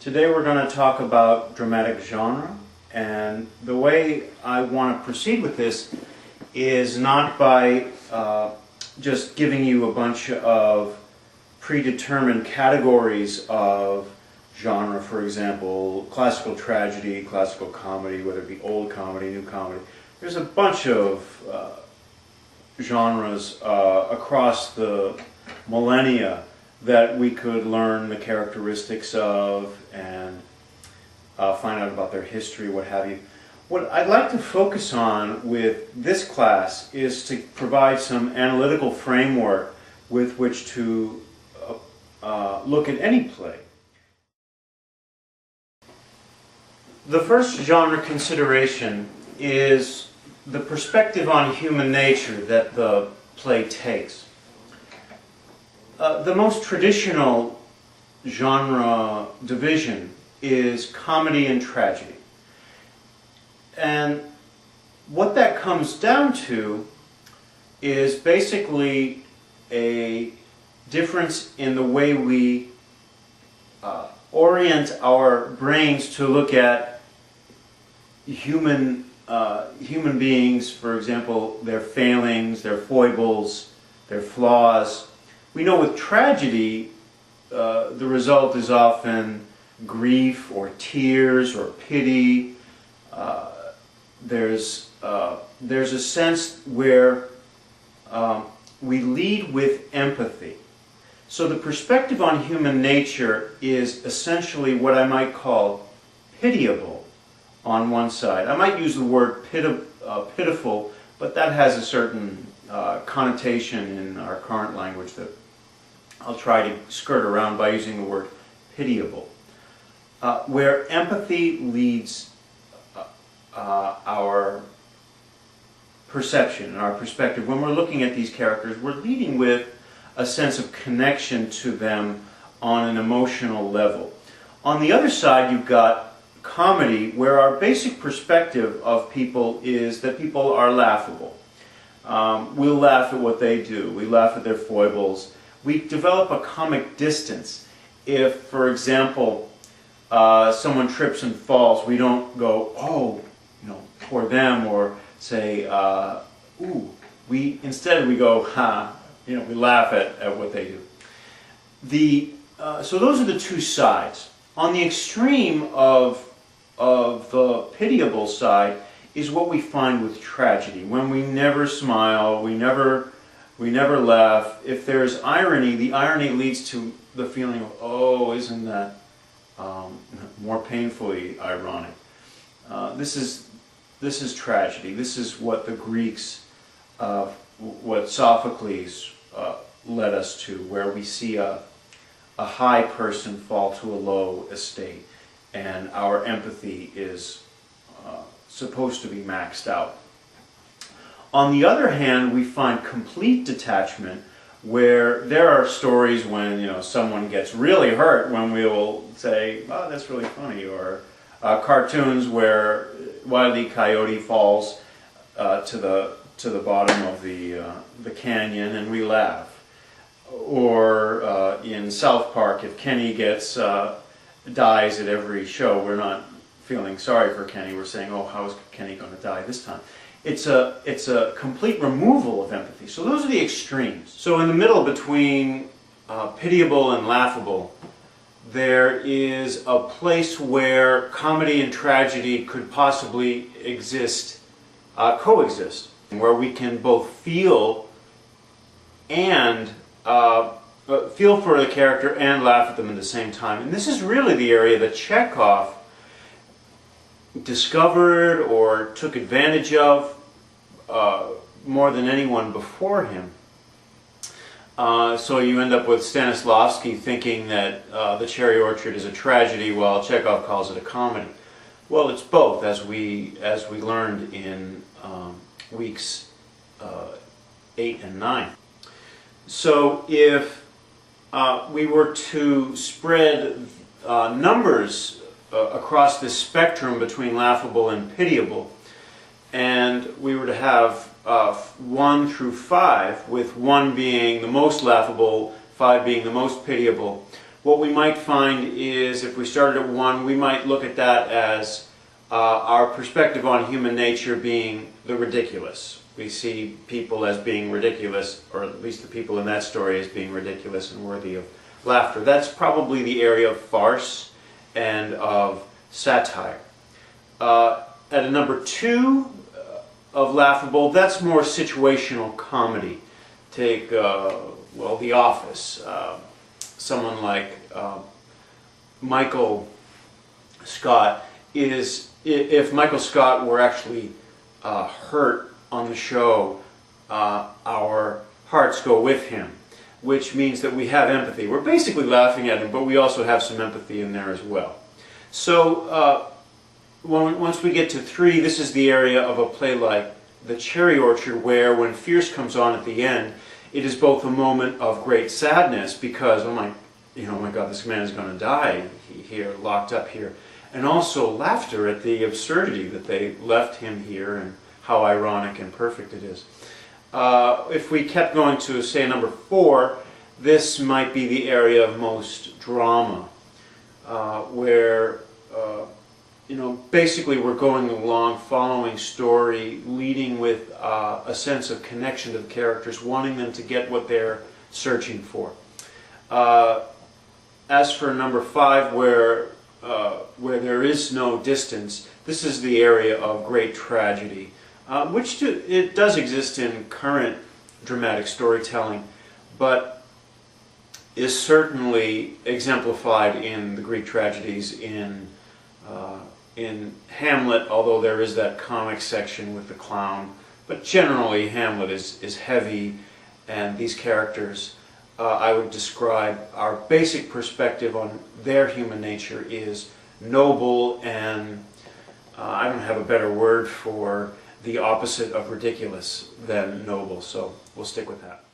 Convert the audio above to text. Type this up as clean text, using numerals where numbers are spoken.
Today we're going to talk about dramatic genre, and the way I want to proceed with this is not by just giving you a bunch of predetermined categories of genre. For example, classical tragedy, classical comedy, whether it be old comedy, new comedy. There's a bunch of genres across the millennia that we could learn the characteristics of and find out about their history, what have you. What I'd like to focus on with this class is to provide some analytical framework with which to look at any play. The first genre consideration is the perspective on human nature that the play takes. The most traditional genre division is comedy and tragedy. And what that comes down to is basically a difference in the way we orient our brains to look at human beings, for example, their failings, their foibles, their flaws. We know with tragedy, the result is often grief or tears or pity. There's a sense where we lead with empathy. So the perspective on human nature is essentially what I might call pitiable on one side. I might use the word pitiful, but that has a certain connotation in our current language that I'll try to skirt around by using the word pitiable. Where empathy leads our perception and our perspective. When we're looking at these characters, we're leading with a sense of connection to them on an emotional level. On the other side, you've got comedy, where our basic perspective of people is that people are laughable. We'll laugh at what they do. We laugh at their foibles. We develop a comic distance. If, for example, someone trips and falls, we don't go, oh, poor them, or say, ooh. Instead we go, ha, we laugh at what they do. So those are the two sides. On the extreme of the pitiable side is what we find with tragedy, when we never smile, we never laugh. If there's irony, the irony leads to the feeling of, oh, isn't that more painfully ironic? This is tragedy. This is what the Greeks, what Sophocles led us to, where we see a high person fall to a low estate, and our empathy is supposed to be maxed out. On the other hand, we find complete detachment, where there are stories when someone gets really hurt, when we will say, "Oh, that's really funny," or cartoons where Wile E. Coyote falls to the bottom of the canyon and we laugh, or in South Park, if Kenny dies at every show, we're not feeling sorry for Kenny. We're saying, "Oh, how is Kenny going to die this time?" It's a complete removal of empathy. So those are the extremes. So in the middle between pitiable and laughable, there is a place where comedy and tragedy could possibly coexist, where we can both feel and feel for the character and laugh at them at the same time. And this is really the area that Chekhov discovered or took advantage of more than anyone before him. So you end up with Stanislavski thinking that The Cherry Orchard is a tragedy while Chekhov calls it a comedy. Well, it's both, as we learned in weeks 8 and 9. So if we were to spread numbers across this spectrum between laughable and pitiable, and we were to have 1 through 5, with 1 being the most laughable, 5 being the most pitiable, what we might find is, if we started at 1, we might look at that as our perspective on human nature being the ridiculous. We see people as being ridiculous, or at least the people in that story as being ridiculous and worthy of laughter. That's probably the area of farce and of satire. At a number 2 of laughable, that's more situational comedy. Take, well, The Office. Someone like Michael Scott is, if Michael Scott were actually hurt on the show, our hearts go with him, which means that we have empathy. We're basically laughing at him, but we also have some empathy in there as well. So once we get to 3, this is the area of a play like The Cherry Orchard, where when Fierce comes on at the end, it is both a moment of great sadness because, oh my God, this man is going to die here, locked up here, and also laughter at the absurdity that they left him here and how ironic and perfect it is. If we kept going to, say, number 4, this might be the area of most drama, where basically we're going along, following story, leading with a sense of connection to the characters, wanting them to get what they're searching for. As for number 5, where there is no distance, this is the area of great tragedy, which it does exist in current dramatic storytelling, but is certainly exemplified in the Greek tragedies, in Hamlet, although there is that comic section with the clown. But generally, Hamlet is heavy, and these characters, I would describe, our basic perspective on their human nature is noble, and I don't have a better word for the opposite of ridiculous than noble, so we'll stick with that.